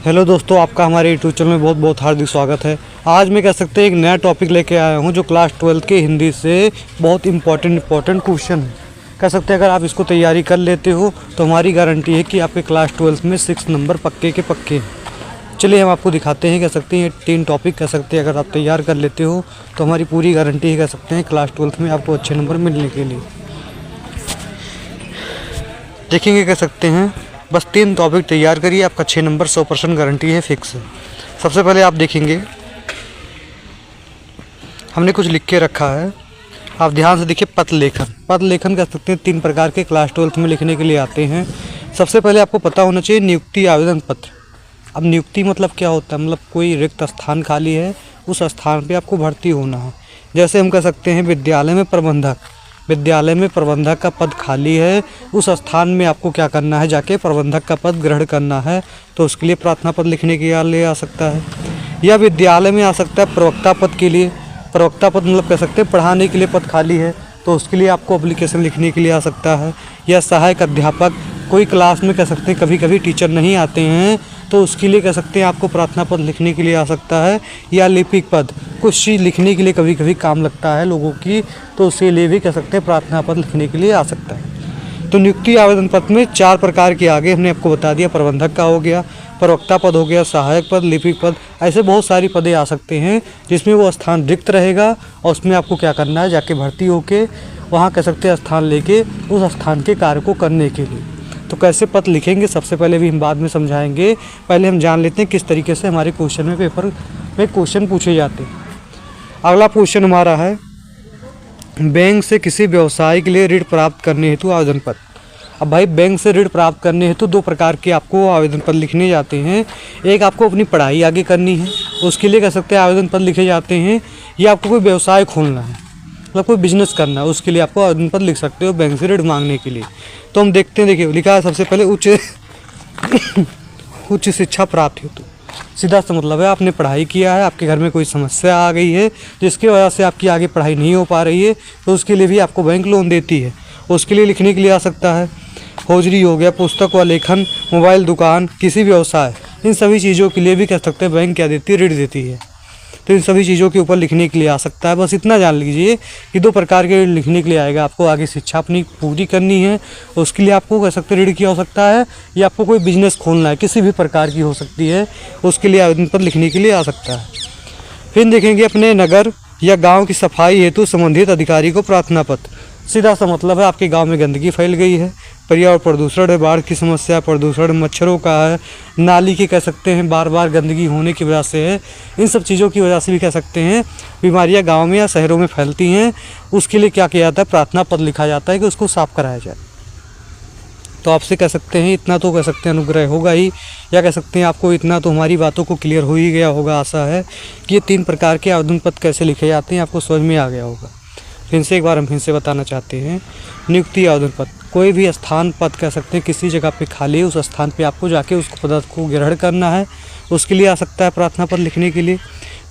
Hello दोस्तों, आपका हमारे यूट्यूब चैनल में बहुत बहुत हार्दिक स्वागत है। आज मैं कह सकते हैं एक नया टॉपिक लेके आया हूं जो क्लास 12 के हिंदी से बहुत इम्पोर्टेंट क्वेश्चन है। कह सकते हैं अगर आप इसको तैयारी कर लेते हो तो हमारी गारंटी है कि आपके क्लास 12 में 6 नंबर पक्के के पक्के हैं। चलिए हम आपको दिखाते हैं। कह सकते हैं 3 टॉपिक कह सकते हैं अगर आप तैयार कर लेते हो तो हमारी पूरी गारंटी है कह सकते हैं क्लास 12 में आपको अच्छे नंबर मिलने के लिए। देखेंगे कह सकते हैं बस 3 टॉपिक तैयार करिए, आपका 6 नंबर 100% गारंटी है, फिक्स है। सबसे पहले आप देखेंगे हमने कुछ लिख के रखा है, आप ध्यान से देखिए। पद लेखन कह सकते हैं 3 प्रकार के क्लास 12 में लिखने के लिए आते हैं। सबसे पहले आपको पता होना चाहिए नियुक्ति आवेदन पत्र। अब नियुक्ति मतलब क्या होता है, मतलब कोई रिक्त स्थान खाली है, उस स्थान पे आपको भर्ती होना है। जैसे हम कह सकते हैं विद्यालय में प्रबंधक का पद खाली है, उस स्थान में आपको क्या करना है, जाके प्रबंधक का पद ग्रहण करना है, तो उसके लिए प्रार्थना पत्र लिखने के लिए आ सकता है। या विद्यालय में आ सकता है प्रवक्ता पद के लिए। प्रवक्ता पद मतलब कह सकते हैं पढ़ाने के लिए पद खाली है, तो उसके लिए आपको एप्लीकेशन लिखने के लिए आ सकता है। या सहायक अध्यापक, कोई क्लास में कह सकते हैं कभी कभी टीचर नहीं आते हैं, तो उसके लिए कह सकते हैं आपको प्रार्थना पद लिखने के लिए आ सकता है। या लिपिक पद, कुछ चीज़ लिखने के लिए कभी कभी काम लगता है लोगों की, तो उसके लिए भी कह सकते हैं प्रार्थना पद लिखने के लिए आ सकता है। तो नियुक्ति आवेदन पत्र में 4 प्रकार के आगे हमने आपको बता दिया। प्रबंधक का हो गया, प्रवक्ता पद हो गया, सहायक पद, लिपिक पद, ऐसे बहुत सारी पदें आ सकते हैं जिसमें वो स्थान रिक्त रहेगा और उसमें आपको क्या करना है, जाके भर्ती होके वहाँ कह सकते हैं स्थान लेके उस स्थान के कार्य को करने के लिए। तो कैसे पद लिखेंगे सबसे पहले भी हम बाद में समझाएंगे। पहले हम जान लेते हैं किस तरीके से हमारे क्वेश्चन में पेपर में क्वेश्चन पूछे जाते हैं। अगला क्वेश्चन हमारा है बैंक से किसी व्यवसाय के लिए ऋण प्राप्त करने हेतु आवेदन पत्र। अब भाई बैंक से ऋण प्राप्त करने हेतु 2 प्रकार के आपको आवेदन पत्र लिखने जाते हैं। एक आपको अपनी पढ़ाई आगे करनी है, उसके लिए कह सकते हैं आवेदन पत्र लिखे जाते हैं। या आपको कोई व्यवसाय खोलना है, मतलब कोई बिजनेस करना है, उसके लिए आपको आवेदन पत्र लिख सकते हो बैंक से ऋण मांगने के लिए। तो हम देखते हैं, देखिए लिखा है सबसे पहले उच्च शिक्षा प्राप्त हेतु। सीधा सा मतलब है आपने पढ़ाई किया है, आपके घर में कोई समस्या आ गई है जिसकी वजह से आपकी आगे पढ़ाई नहीं हो पा रही है, तो उसके लिए भी आपको बैंक लोन देती है, उसके लिए लिखने के लिए आ सकता है। हौजरी हो गया, पुस्तक व लेखन, मोबाइल दुकान, किसी व्यवसाय, इन सभी चीज़ों के लिए भी कह सकते हैं बैंक क्या देती है, ऋण देती है। तो इन सभी चीज़ों के ऊपर लिखने के लिए आ सकता है। बस इतना जान लीजिए कि 2 प्रकार के ऋण लिखने के लिए आएगा। आपको आगे शिक्षा अपनी पूरी करनी है, उसके लिए आपको कह सकते ऋण की हो सकता है। या आपको कोई बिजनेस खोलना है, किसी भी प्रकार की हो सकती है, उसके लिए आवेदन पत्र लिखने के लिए आ सकता है। फिर देखेंगे अपने नगर या गाँव की सफाई हेतु संबंधित अधिकारी को प्रार्थना पत्र। सीधा सा मतलब है आपके गांव में गंदगी फैल गई है, पर्यावरण प्रदूषण है, बाढ़ की समस्या, प्रदूषण मच्छरों का है, नाली की कह सकते हैं बार बार गंदगी होने की वजह से है, इन सब चीज़ों की वजह से भी कह सकते हैं बीमारियां गांव में या शहरों में फैलती हैं। उसके लिए क्या किया जाता है, प्रार्थना पत्र लिखा जाता है कि उसको साफ़ कराया जाए। तो आपसे कह सकते हैं इतना तो कह सकते हैं अनुग्रह होगा ही, या कह सकते हैं आपको इतना तो हमारी बातों को क्लियर हो ही गया होगा। आशा है कि ये 3 प्रकार के आवेदन पत्र कैसे लिखे जाते हैं आपको समझ में आ गया होगा। फिर से एक बार हम फिर से बताना चाहते हैं, नियुक्ति आवेदन पत्र, कोई भी स्थान पद कह सकते हैं किसी जगह पे खाली है, उस स्थान पे आपको जाके उस पद को ग्रहण करना है, उसके लिए आ सकता है प्रार्थना पत्र लिखने के लिए।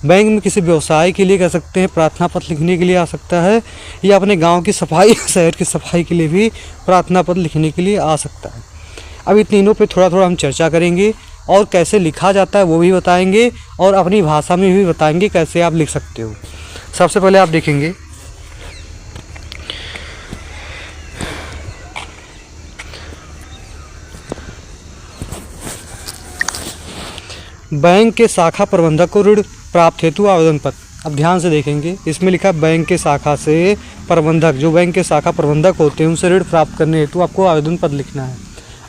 बैंक में किसी व्यवसाय के लिए कह सकते हैं प्रार्थना पत्र लिखने के लिए आ सकता है। या अपने गांव की सफाई, शहर की सफाई के लिए भी प्रार्थना पत्र लिखने के लिए आ सकता है। अब इन तीनों पे थोड़ा थोड़ा हम चर्चा करेंगे और कैसे लिखा जाता है वो भी बताएंगे, और अपनी भाषा में भी बताएंगे कैसे आप लिख सकते हो। सबसे पहले आप देखेंगे बैंक के शाखा प्रबंधक को ऋण प्राप्त हेतु आवेदन पत्र। अब ध्यान से देखेंगे, इसमें लिखा बैंक के शाखा से प्रबंधक, जो बैंक के शाखा प्रबंधक होते हैं उनसे ऋण प्राप्त करने हेतु आपको आवेदन पत्र लिखना है।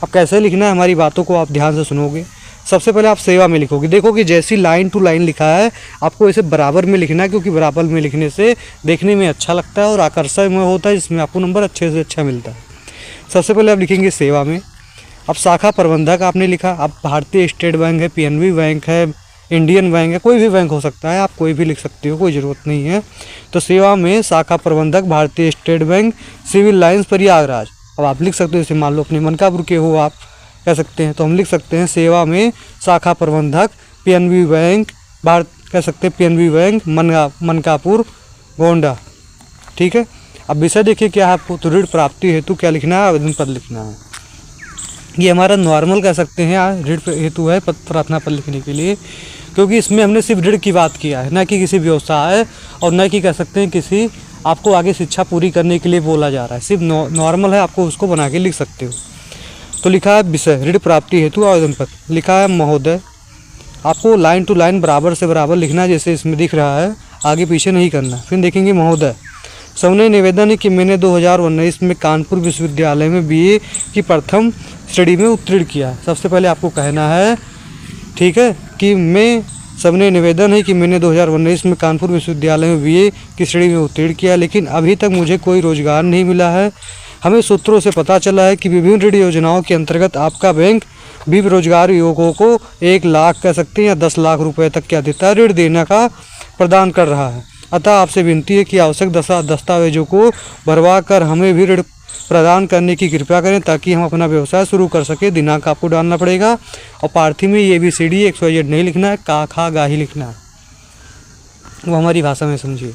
अब कैसे लिखना है, हमारी बातों को आप ध्यान से सुनोगे। सबसे पहले आप सेवा में लिखोगे, देखोगे जैसी लाइन टू लाइन लिखा है आपको इसे बराबर में लिखना है, क्योंकि बराबर में लिखने से देखने में अच्छा लगता है और आकर्षण में होता है, जिसमें आपको नंबर अच्छे से अच्छा मिलता है। सबसे पहले आप लिखेंगे सेवा में। अब शाखा प्रबंधक आपने लिखा, अब भारतीय स्टेट बैंक है, पीएनबी बैंक है, इंडियन बैंक है, कोई भी बैंक हो सकता है, आप कोई भी लिख सकते हो, कोई ज़रूरत नहीं है। तो सेवा में शाखा प्रबंधक भारतीय State Bank, Civil Lines Prayagraj. अब आप लिख सकते हो, जैसे मान लो अपने मनकापुर के हो आप कह सकते हैं, तो हम लिख सकते हैं सेवा में शाखा प्रबंधक पीएनबी बैंक, भारत कह सकते हैं पीएनबी बैंक मनकापुर गोंडा। ठीक है। अब विषय देखिए क्या है आपको, तो ऋण प्राप्ति हेतु क्या लिखना है, आवेदन पत्र लिखना है। ये हमारा नॉर्मल कह सकते हैं ऋण हेतु है प्रार्थना पत्र लिखने के लिए, क्योंकि इसमें हमने सिर्फ ऋण की बात किया है, न कि किसी व्यवसाय और न कि कह सकते हैं किसी आपको आगे शिक्षा पूरी करने के लिए बोला जा रहा है। सिर्फ नॉर्मल है, आपको उसको बना के लिख सकते हो। तो लिखा है विषय ऋण प्राप्ति हेतु आवेदन पत्र, लिखा है महोदय। आपको लाइन टू लाइन बराबर से बराबर लिखना है, जैसे इसमें दिख रहा है, आगे पीछे नहीं करना। फिर देखेंगे महोदय, सविनय निवेदन है कि मैंने 2019 में कानपुर विश्वविद्यालय में बीए की प्रथम श्रेणी में उत्तीर्ण किया है। सबसे पहले आपको कहना है, ठीक है, कि मैं सविनय निवेदन है कि मैंने 2019 में कानपुर विश्वविद्यालय में बीए की श्रेणी में उत्तीर्ण किया, लेकिन अभी तक मुझे कोई रोजगार नहीं मिला है। हमें सूत्रों से पता चला है कि विभिन्न ऋण योजनाओं के अंतर्गत आपका बैंक भी बेरोजगार युवकों को 1 लाख कह सकते हैं या 10 लाख रुपए तक क्या देता है, ऋण देने का प्रदान कर रहा है। अतः आपसे विनती है कि आवश्यक दस्तावेजों को भरवा कर हमें भी ऋण प्रदान करने की कृपया करें, ताकि हम अपना व्यवसाय शुरू कर सके। दिनांक आपको डालना पड़ेगा और पार्थी में ABCD XYZ नहीं लिखना है, का खा गा ही लिखना है, वो हमारी भाषा में समझिए।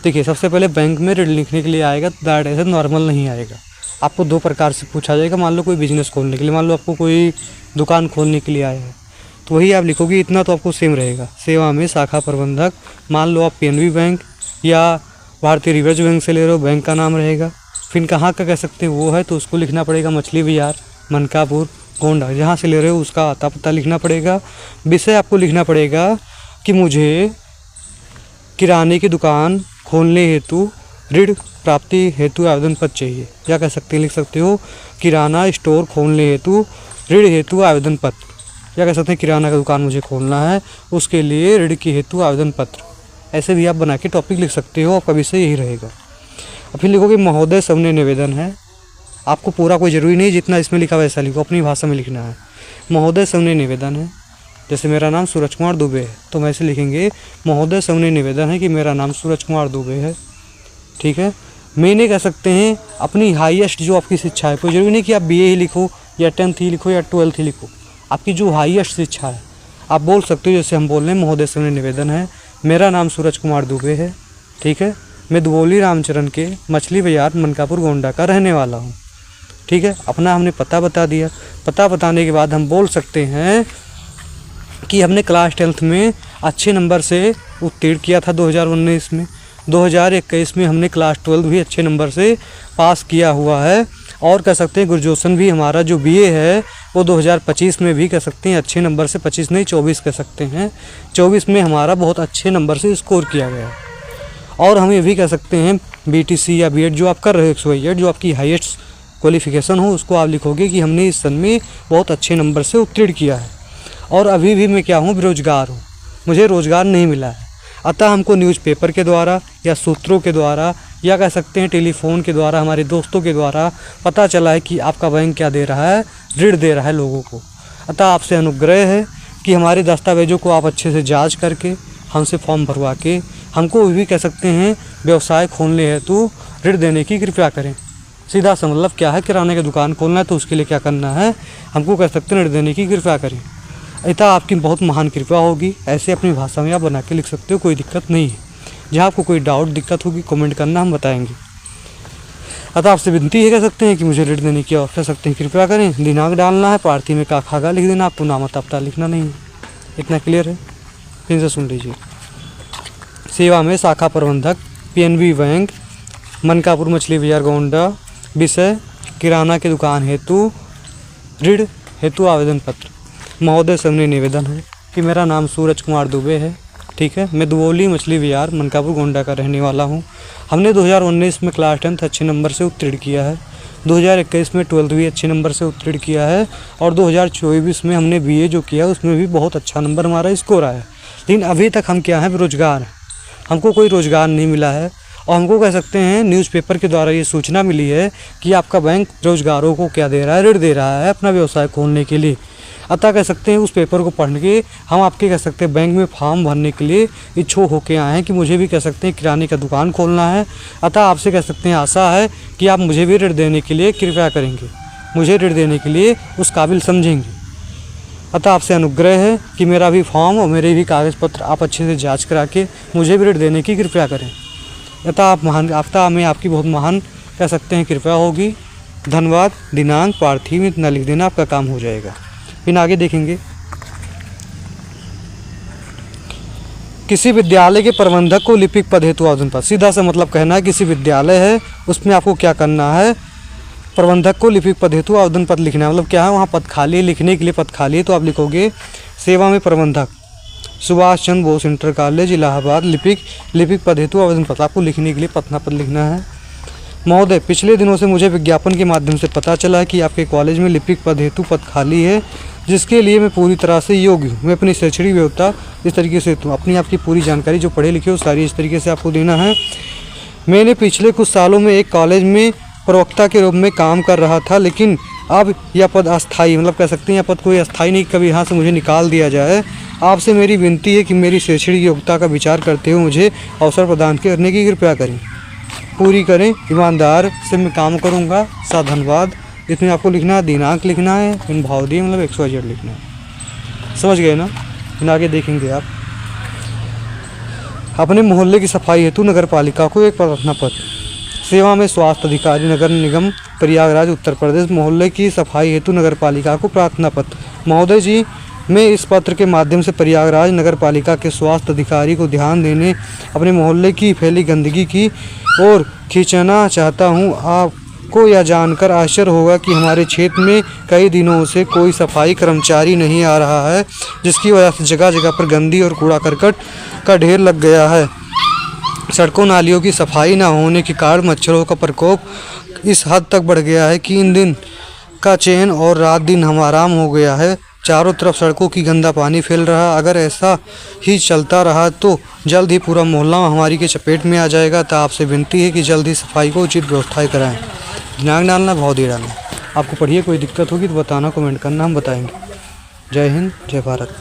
देखिए, सबसे पहले बैंक में ऋण लिखने के लिए आएगा दैट ऐसे नॉर्मल नहीं आएगा। आपको 2 प्रकार से पूछा जाएगा। मान लो कोई बिजनेस खोलने के लिए, मान लो आपको कोई दुकान खोलने के लिए आया है, तो वही आप लिखोगे, इतना तो आपको सेम रहेगा। सेवा में शाखा प्रबंधक, मान लो आप PNB बैंक या भारतीय रिजर्व बैंक से ले रहे हो, बैंक का नाम रहेगा। फिर कहाँ का कह सकते हैं वो है, तो उसको लिखना पड़ेगा मछली बाजार, मनकापुर, गोंडा, जहाँ से ले रहे हो उसका आता पता लिखना पड़ेगा। विषय आपको लिखना पड़ेगा कि मुझे किराने की दुकान खोलने हेतु ऋण प्राप्ति हेतु आवेदन पत्र चाहिए, या कह सकते हैं लिख सकते हो किराना स्टोर खोलने हेतु ऋण हेतु आवेदन पत्र, या कह सकते हैं किराना का दुकान मुझे खोलना है, उसके लिए ऋण की हेतु आवेदन पत्र। ऐसे भी आप बना के टॉपिक लिख सकते हो, आपका विषय यही रहेगा। और फिर लिखोगे महोदय सविनय निवेदन है। आपको पूरा कोई ज़रूरी नहीं, जितना इसमें लिखा वैसा लिखो, अपनी भाषा में लिखना है। महोदय सविनय निवेदन है, जैसे मेरा नाम सूरज कुमार दुबे है, तो हम ऐसे लिखेंगे महोदय सविनय निवेदन है कि मेरा नाम सूरज कुमार दुबे है, ठीक है। मैंने कह सकते हैं अपनी हाईएस्ट जो आपकी शिक्षा है, कोई ज़रूरी नहीं कि आप BA ही लिखो या 10th ही लिखो या 12th ही लिखो, आपकी जो हाईएस्ट शिक्षा है आप बोल सकते हो। जैसे हम बोल रहे हैं महोदय सविनय निवेदन है, मेरा नाम सूरज कुमार दुबे है, ठीक है, मैं दुबोली रामचरण के मछली बाजार मनकापुर गोंडा का रहने वाला हूँ, ठीक है। अपना हमने पता बता दिया। पता बताने के बाद हम बोल सकते हैं कि हमने क्लास 10th में अच्छे नंबर से उत्तीर्ण किया था 2019 में, 2021 में हमने क्लास 12 भी अच्छे नंबर से पास किया हुआ है, और कह सकते हैं ग्रेजुएशन भी हमारा जो BA है वो 2025 में भी कह सकते हैं अच्छे नंबर से, 25 नहीं 24 कह सकते हैं, 24 में हमारा बहुत अच्छे नंबर से स्कोर किया गया है। और हम ये भी कह सकते हैं BTC या B.Ed जो आप कर रहे हो XYZ, जो आपकी हाईएस्ट क्वालिफिकेशन हो, उसको आप लिखोगे कि हमने इस सन में बहुत अच्छे नंबर से उत्तीर्ण किया है, और अभी भी मैं क्या हूँ, बेरोजगार हूँ, मुझे रोज़गार नहीं मिला है। अतः हमको न्यूज़पेपर के द्वारा या सूत्रों के द्वारा या कह सकते हैं टेलीफोन के द्वारा, हमारे दोस्तों के द्वारा पता चला है कि आपका बैंक क्या दे रहा है, ऋण दे रहा है लोगों को। अतः आपसे अनुग्रह है कि हमारे दस्तावेजों को आप अच्छे से जांच करके हमसे फॉर्म भरवा के हमको भी कह सकते हैं व्यवसाय खोलने हेतु ऋण देने की कृपया करें। सीधा सा मतलब क्या है, किराने की दुकान खोलना है तो उसके लिए क्या करना है, हमको कह सकते हैं ऋण देने की कृपया करें। अतः आपकी बहुत महान कृपया होगी। ऐसे अपनी भाषा में आप बना के लिख सकते हो, कोई दिक्कत नहीं है। जहाँ आपको कोई डाउट दिक्कत होगी कमेंट करना, हम बताएंगे। अतः आपसे विनती है कह सकते हैं कि मुझे ऋण देने की कह सकते हैं कृपया करें। दिनांक डालना है, पार्थी में का खागा लिख देना, आपको नाम पता लिखना नहीं है। इतना क्लियर है? फिर से सुन लीजिए। सेवा में शाखा प्रबंधक PNB बैंक मनकापुर मछली बाजार गोंडा, विषय किराना की दुकान हेतु ऋण हेतु आवेदन पत्र। महोदय सविनय निवेदन है कि मेरा नाम सूरज कुमार दुबे है, ठीक है, मैं दुबोली मछली बाजार मनकापुर गोंडा का रहने वाला हूँ। हमने 2019 में क्लास 10th अच्छे नंबर से उत्तीर्ण किया है, 2021 में 12th भी अच्छे नंबर से उत्तीर्ण किया है, और 2024 में हमने BA जो किया उसमें भी बहुत अच्छा नंबर हमारा स्कोर आया। लेकिन अभी तक हम क्या हैं, बेरोजगार हैं, हमको कोई रोज़गार नहीं मिला है। और हमको कह सकते हैं न्यूज़पेपर के द्वारा ये सूचना मिली है कि आपका बैंक बेरोजगारों को क्या दे रहा है, ऋण दे रहा है अपना व्यवसाय खोलने के लिए। अतः कह सकते हैं उस पेपर को पढ़ के हम आपके कह सकते हैं बैंक में फॉर्म भरने के लिए इच्छुक होके आए हैं कि मुझे भी कह सकते हैं किराने का दुकान खोलना है। अतः आपसे कह सकते हैं आशा है कि आप मुझे भी ऋण देने के लिए कृपया करेंगे, मुझे ऋण देने के लिए उस काबिल समझेंगे। अतः आपसे अनुग्रह है कि मेरा भी फॉर्म और मेरे भी कागज़ पत्र आप अच्छे से जाँच करा के मुझे भी ऋण देने की कृपया करें। अतः आप महान, अतः में आपकी बहुत महान कह सकते हैं कृपया होगी। धन्यवाद, दिनांक, पार्थिव इतना लिख देना, आपका काम हो जाएगा। फिर आगे देखेंगे, किसी विद्यालय के प्रबंधक को लिपिक पद हेतु आवेदन पत्र। सीधा सा मतलब कहना है किसी विद्यालय है उसमें आपको क्या करना है, प्रबंधक को लिपिक पद हेतु आवेदन पत्र लिखना है। मतलब क्या है, वहाँ पद खाली है, लिखने के लिए पद खाली है, तो आप लिखोगे सेवा में प्रबंधक, सुभाष चंद्र बोस इंटर कॉलेज इलाहाबाद, लिपिक पद हेतु आवेदन पत्र। आपको लिखने के लिए पत्र पद लिखना है। महोदय, पिछले दिनों से मुझे विज्ञापन के माध्यम से पता चला कि आपके कॉलेज में लिपिक पद हेतु पद खाली है, जिसके लिए मैं पूरी तरह से योग्य हूँ। मैं अपनी शैक्षणिक योग्यता इस तरीके से अपनी आपकी पूरी जानकारी जो पढ़े लिखे हो सारी इस तरीके से आपको देना है। मैंने पिछले कुछ सालों में एक कॉलेज में प्रवक्ता के रूप में काम कर रहा था, लेकिन अब यह पद अस्थायी, मतलब कह सकते हैं यह पद कोई अस्थायी नहीं, कभी यहाँ से मुझे निकाल दिया जाए। आपसे मेरी विनती है कि मेरी शैक्षणिक योग्यता का विचार करते हुए मुझे अवसर प्रदान करने की कृपया करें, पूरी करें। ईमानदार से मैं काम करूँगा, सा धन्यवाद। इसमें आपको लिखना है, दिनांक लिखना है, इन भाव दिए मतलब XYZ लिखना है। समझ गए ना। फिर आगे देखेंगे आप, अपने मोहल्ले की सफाई हेतु नगर पालिका को एक प्रार्थना पत्र। सेवा में स्वास्थ्य अधिकारी, नगर निगम प्रयागराज उत्तर प्रदेश, मोहल्ले की सफाई हेतु नगर पालिका को प्रार्थना पत्र। महोदय जी, मैं इस पत्र के माध्यम से प्रयागराज नगर पालिका के स्वास्थ्य अधिकारी को ध्यान देने अपने मोहल्ले की फैली गंदगी की ओर खींचना चाहता हूँ। आपको यह जानकर आश्चर्य होगा कि हमारे क्षेत्र में कई दिनों से कोई सफाई कर्मचारी नहीं आ रहा है, जिसकी वजह से जगह जगह पर गंदगी और कूड़ा करकट का ढेर लग गया है। सड़कों नालियों की सफाई न होने के कारण मच्छरों का प्रकोप इस हद तक बढ़ गया है कि इन दिन का चैन और रात दिन हम आराम हो गया है। चारों तरफ सड़कों की गंदा पानी फैल रहा। अगर ऐसा ही चलता रहा तो जल्द ही पूरा मोहल्ला हमारी के चपेट में आ जाएगा। तो आपसे विनती है कि जल्द ही सफाई को उचित व्यवस्थाएं कराएं। दिनांक डालना, भाव दे डालना। आपको पढ़िए, कोई दिक्कत होगी तो बताना, कमेंट करना, हम बताएंगे। जय हिंद, जय भारत।